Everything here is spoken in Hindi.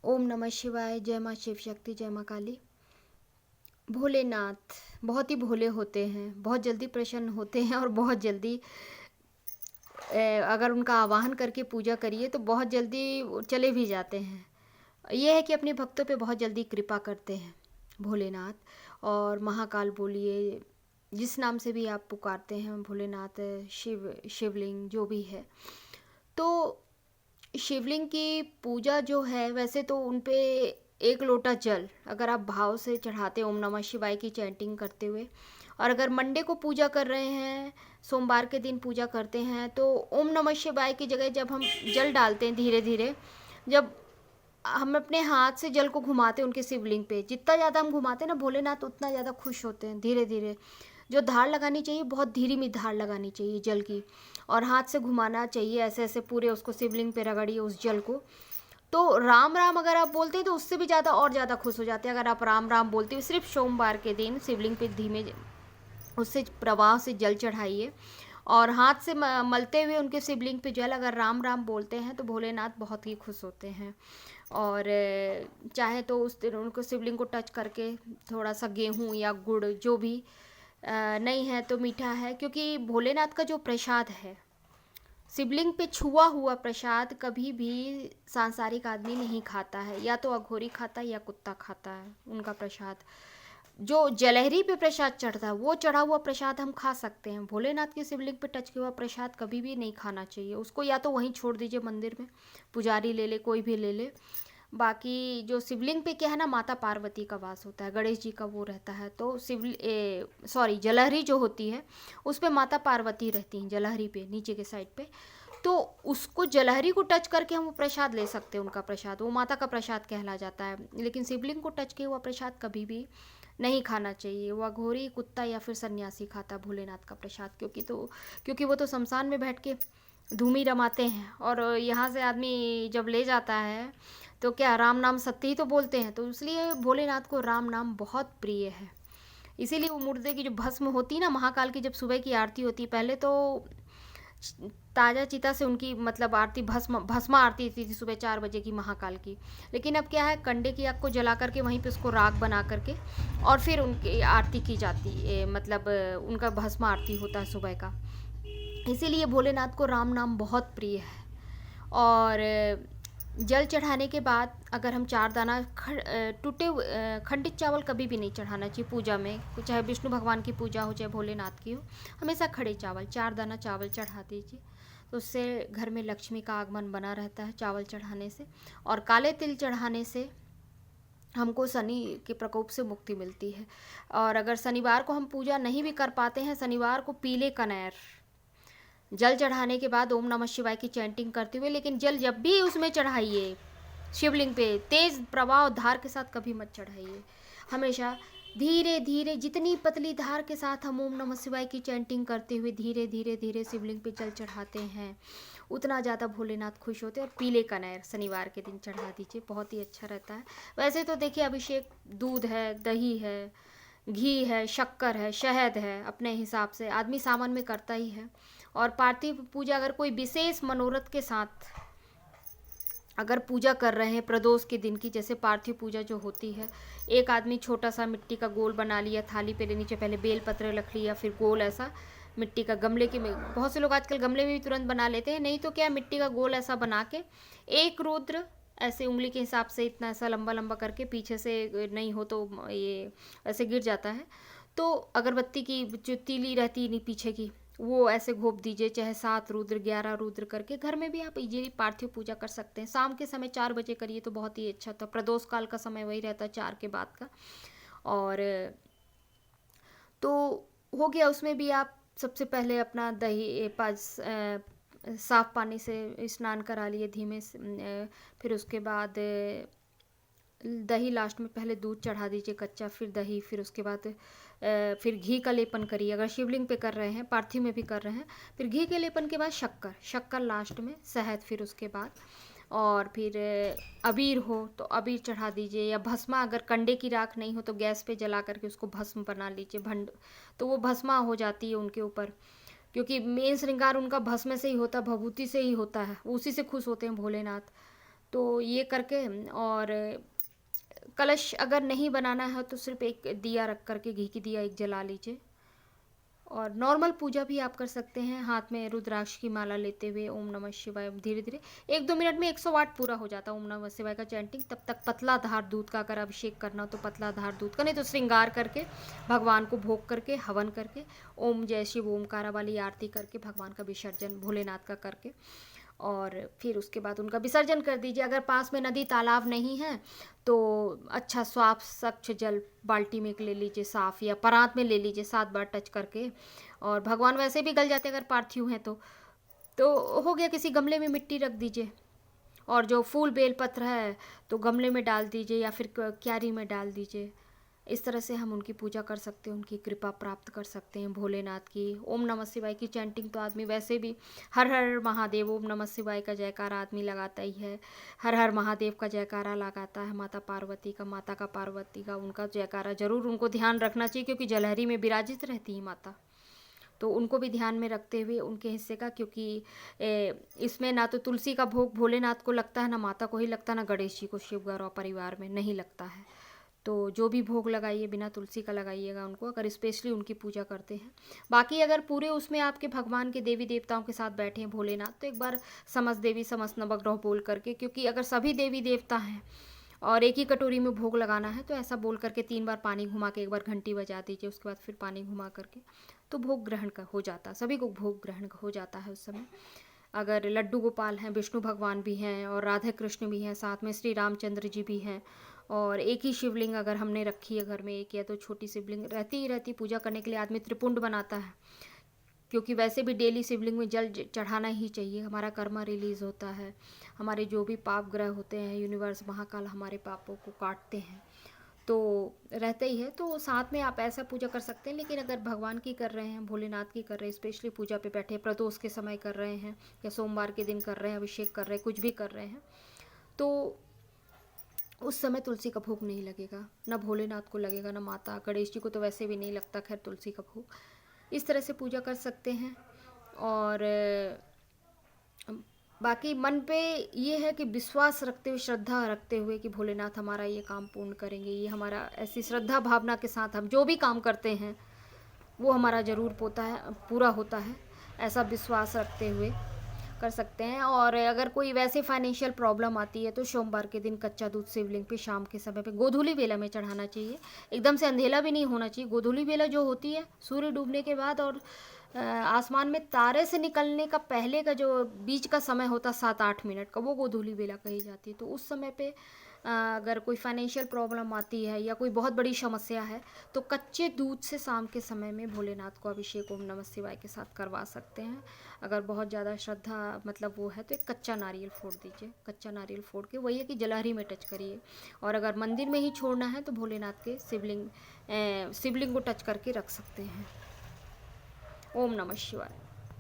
ओम नमः शिवाय। जय माँ शिव शक्ति, जय माँ काली। भोलेनाथ बहुत ही भोले होते हैं, बहुत जल्दी प्रसन्न होते हैं और बहुत जल्दी अगर उनका आवाहन करके पूजा करिए तो बहुत जल्दी वो चले भी जाते हैं। ये है कि अपने भक्तों पे बहुत जल्दी कृपा करते हैं भोलेनाथ। और महाकाल बोलिए, जिस नाम से भी आप पुकारते हैं भोलेनाथ, शिवलिंग जो भी है, तो शिवलिंग की पूजा जो है, वैसे तो उन पे एक लोटा जल अगर आप भाव से चढ़ाते ओम नमः शिवाय की चैंटिंग करते हुए, और अगर मंडे को पूजा कर रहे हैं, सोमवार के दिन पूजा करते हैं, तो ओम नमः शिवाय की जगह जब हम जल डालते हैं धीरे धीरे, जब हम अपने हाथ से जल को घुमाते हैं उनके शिवलिंग पे, जितना ज़्यादा हम घुमाते हैं ना भोलेनाथ उतना ज़्यादा खुश होते हैं। धीरे धीरे जो धार लगानी चाहिए बहुत धीरे में धार लगानी चाहिए जल की, और हाथ से घुमाना चाहिए ऐसे ऐसे पूरे उसको शिवलिंग पे रगड़िए उस जल को। तो राम राम अगर आप बोलते हैं तो उससे भी ज़्यादा और ज़्यादा खुश हो जाते हैं। अगर आप राम राम बोलते हो सिर्फ सोमवार के दिन शिवलिंग पे धीमे उससे प्रवाह से जल चढ़ाइए, और हाथ से मलते हुए उनके शिवलिंग पे जल अगर राम राम बोलते हैं तो भोलेनाथ बहुत ही खुश होते हैं। और चाहे तो उस दिन उनको शिवलिंग को टच करके थोड़ा सा गेहूँ या गुड़ जो भी, नहीं है तो मीठा है, क्योंकि भोलेनाथ का जो प्रसाद है, शिवलिंग पे छुआ हुआ प्रसाद कभी भी सांसारिक आदमी नहीं खाता है, या तो अघोरी खाता है या कुत्ता खाता है उनका प्रसाद। जो जलहरी पे प्रसाद चढ़ता है वो चढ़ा हुआ प्रसाद हम खा सकते हैं, भोलेनाथ के शिवलिंग पे टच किया हुआ प्रसाद कभी भी नहीं खाना चाहिए उसको, या तो वहीं छोड़ दीजिए मंदिर में, पुजारी ले ले कोई भी ले ले। बाकी जो शिवलिंग पे क्या है ना, माता पार्वती का वास होता है, गणेश जी का वो रहता है, तो सॉरी जलहरी जो होती है उस पे माता पार्वती रहती हैं जलहरी पे नीचे के साइड पे, तो उसको जलहरी को टच करके हम वो प्रसाद ले सकते हैं, उनका प्रसाद वो माता का प्रसाद कहला जाता है। लेकिन शिवलिंग को टच किया हुआ प्रसाद कभी भी नहीं खाना चाहिए, वो अघोरी कुत्ता या फिर सन्यासी खाता भोलेनाथ का प्रसाद, क्योंकि वो तो शमशान में बैठ के धूमी रमाते हैं, और यहाँ से आदमी जब ले जाता है तो क्या राम नाम सत्य ही तो बोलते हैं, तो इसलिए भोलेनाथ को राम नाम बहुत प्रिय है। इसीलिए वो मुर्दे की जो भस्म होती है ना, महाकाल की जब सुबह की आरती होती है, पहले तो ताज़ा चिता से उनकी मतलब आरती भस्म आरती थी सुबह 4 बजे की महाकाल की। लेकिन अब क्या है, कंडे की आग को जला करके वहीं पे उसको राख बना करके और फिर उनकी आरती की जाती है, मतलब उनका भस्म आरती होता है सुबह का। इसीलिए भोलेनाथ को राम नाम बहुत प्रिय है। और जल चढ़ाने के बाद अगर हम 4 दाना टूटे खंडित चावल कभी भी नहीं चढ़ाना चाहिए पूजा में, चाहे विष्णु भगवान की पूजा हो चाहे भोलेनाथ की हो, हमेशा खड़े चावल 4 दाना चावल चढ़ा दीजिए, तो उससे घर में लक्ष्मी का आगमन बना रहता है चावल चढ़ाने से। और काले तिल चढ़ाने से हमको शनि के प्रकोप से मुक्ति मिलती है। और अगर शनिवार को हम पूजा नहीं भी कर पाते हैं, शनिवार को पीले कनेर जल चढ़ाने के बाद ओम नमः शिवाय की चैंटिंग करते हुए, लेकिन जल जब भी उसमें चढ़ाइए शिवलिंग पे तेज प्रवाह और धार के साथ कभी मत चढ़ाइए, हमेशा धीरे धीरे जितनी पतली धार के साथ हम ओम नमः शिवाय की चैंटिंग करते हुए धीरे धीरे धीरे शिवलिंग पे जल चढ़ाते हैं, उतना ज़्यादा भोलेनाथ खुश होते हैं। और पीले कनेर शनिवार के दिन चढ़ा दीजिए, बहुत ही अच्छा रहता है। वैसे तो देखिए अभिषेक दूध है, दही है, घी है, शक्कर है, शहद है, अपने हिसाब से आदमी सामान में करता ही है। और पार्थिव पूजा अगर कोई विशेष मनोरथ के साथ अगर पूजा कर रहे हैं प्रदोष के दिन की, जैसे पार्थिव पूजा जो होती है, एक आदमी छोटा सा मिट्टी का गोल बना लिया, थाली पे नीचे पहले बेल पत्र रख लिया, फिर गोल ऐसा मिट्टी का गमले के में, बहुत से लोग आजकल गमले में भी तुरंत बना लेते हैं, नहीं तो क्या मिट्टी का गोल ऐसा बना के एक रुद्र ऐसे उंगली के हिसाब से इतना ऐसा लंबा लंबा करके, पीछे से नहीं हो तो ये ऐसे गिर जाता है, तो अगरबत्ती की जो तीली रहती है नहीं पीछे की, वो ऐसे घोप दीजिए, चाहे 7 रुद्र 11 रुद्र करके। घर में भी आप इजीली पार्थिव पूजा कर सकते हैं। शाम के समय 4 बजे करिए तो बहुत ही अच्छा था, प्रदोष काल का समय वही रहता है 4 के बाद का। और तो हो गया, उसमें भी आप सबसे पहले अपना दही साफ पानी से स्नान करा लिए धीमे से, फिर उसके बाद दही लास्ट में, पहले दूध चढ़ा दीजिए कच्चा, फिर दही, फिर उसके बाद फिर घी का लेपन करिए अगर शिवलिंग पे कर रहे हैं, पार्थिव में भी कर रहे हैं, फिर घी के लेपन के बाद शक्कर लास्ट में, शहद फिर उसके बाद, और फिर अबीर हो तो अबीर चढ़ा दीजिए, या भस्मा अगर कंडे की राख नहीं हो तो गैस पे जला करके उसको भस्म बना लीजिए भंड, तो वो भस्मा हो जाती है उनके ऊपर, क्योंकि मेन श्रृंगार उनका भस्म से ही होता है, भभूति से ही होता है, उसी से खुश होते हैं भोलेनाथ। तो ये करके, और कलश अगर नहीं बनाना है तो सिर्फ एक दिया रख करके, घी की दिया एक जला लीजिए। और नॉर्मल पूजा भी आप कर सकते हैं, हाथ में रुद्राक्ष की माला लेते हुए ओम नमः शिवाय धीरे धीरे। 1-2 मिनट में 108 पूरा हो जाता है ओम नमः शिवाय का चैंटिंग। तब तक पतला धार दूध का अगर अभिषेक करना हो तो पतला धार दूध का, नहीं तो श्रृंगार करके भगवान को भोग करके, हवन करके, ओम जय शिव ओमकारा वाली आरती करके भगवान का विसर्जन भोलेनाथ का करके, और फिर उसके बाद उनका विसर्जन कर दीजिए। अगर पास में नदी तालाब नहीं है तो अच्छा साफ स्वच्छ जल बाल्टी में ले लीजिए, साफ़, या परात में ले लीजिए 7 बार टच करके। और भगवान वैसे भी गल जाते हैं अगर पार्थिव हैं तो हो गया। किसी गमले में मिट्टी रख दीजिए, और जो फूल बेलपत्र है तो गमले में डाल दीजिए या फिर क्यारी में डाल दीजिए। इस तरह से हम उनकी पूजा कर सकते हैं, उनकी कृपा प्राप्त कर सकते हैं भोलेनाथ की। ओम नमः शिवाय की चैंटिंग तो आदमी वैसे भी, हर हर महादेव ओम नमः शिवाय का जयकारा आदमी लगाता ही है। हर हर महादेव का जयकारा लगाता है, माता पार्वती का, माता का पार्वती का, उनका जयकारा जरूर उनको ध्यान रखना चाहिए, क्योंकि जलहरी में विराजित रहती है माता। तो उनको भी ध्यान में रखते हुए उनके हिस्से का, क्योंकि इसमें ना तो तुलसी का भोग भोलेनाथ को लगता है, ना माता को ही लगता, ना गणेश जी को, शिव गौरव परिवार में नहीं लगता है। तो जो भी भोग लगाइए बिना तुलसी का लगाइएगा उनको, अगर स्पेशली उनकी पूजा करते हैं। बाकी अगर पूरे उसमें आपके भगवान के देवी देवताओं के साथ बैठे हैं भोलेनाथ, तो एक बार समस्त देवी समस्त नवग्रह बोल करके, क्योंकि अगर सभी देवी देवता हैं और एक ही कटोरी में भोग लगाना है तो ऐसा बोल करके 3 बार पानी घुमा के, एक बार घंटी बजा दीजिए, उसके बाद फिर पानी घुमा करके, तो भोग ग्रहण का हो जाता है, सभी को भोग ग्रहण हो जाता है उस समय। अगर लड्डू गोपाल हैं, विष्णु भगवान भी हैं और राधा कृष्ण भी हैं, साथ में श्री रामचंद्र जी भी हैं, और एक ही शिवलिंग अगर हमने रखी है घर में, एक या तो छोटी शिवलिंग रहती ही रहती पूजा करने के लिए, आदमी त्रिपुंड बनाता है, क्योंकि वैसे भी डेली शिवलिंग में जल चढ़ाना ही चाहिए। हमारा कर्मा रिलीज़ होता है, हमारे जो भी पाप ग्रह होते हैं, यूनिवर्स महाकाल हमारे पापों को काटते हैं, तो रहते ही है। तो साथ में आप ऐसा पूजा कर सकते हैं। लेकिन अगर भगवान की कर रहे हैं, भोलेनाथ की कर रहे हैं, स्पेशली पूजा पे बैठे, प्रदोष के समय कर रहे हैं या सोमवार के दिन कर रहे हैं, अभिषेक कर रहे हैं, कुछ भी कर रहे हैं, तो उस समय तुलसी का भोग नहीं लगेगा, ना भोलेनाथ को लगेगा, ना माता गणेश जी को तो वैसे भी नहीं लगता खैर तुलसी का भोग। इस तरह से पूजा कर सकते हैं। और बाकी मन पे ये है कि विश्वास रखते हुए, श्रद्धा रखते हुए कि भोलेनाथ हमारा ये काम पूर्ण करेंगे, ये हमारा, ऐसी श्रद्धा भावना के साथ हम जो भी काम करते हैं वो हमारा ज़रूर पूरा होता है, ऐसा विश्वास रखते हुए कर सकते हैं। और अगर कोई वैसे फाइनेंशियल प्रॉब्लम आती है तो सोमवार के दिन कच्चा दूध शिवलिंग पे शाम के समय पे गोधूली बेला में चढ़ाना चाहिए। एकदम से अंधेला भी नहीं होना चाहिए। गोधूली बेला जो होती है सूर्य डूबने के बाद, और आसमान में तारे से निकलने का पहले का जो बीच का समय होता 7-8 मिनट का, वो गोधूली बेला कही जाती है। तो उस समय पे अगर कोई फाइनेंशियल प्रॉब्लम आती है या कोई बहुत बड़ी समस्या है तो कच्चे दूध से शाम के समय में भोलेनाथ को अभिषेक ओम नमः शिवाय के साथ करवा सकते हैं। अगर बहुत ज़्यादा श्रद्धा मतलब वो है तो एक कच्चा नारियल फोड़ दीजिए। कच्चा नारियल फोड़ के वही है कि जलहरी में टच करिए। और अगर मंदिर में ही छोड़ना है तो भोलेनाथ के शिवलिंग को टच करके रख सकते हैं। ओम नमः शिवाय।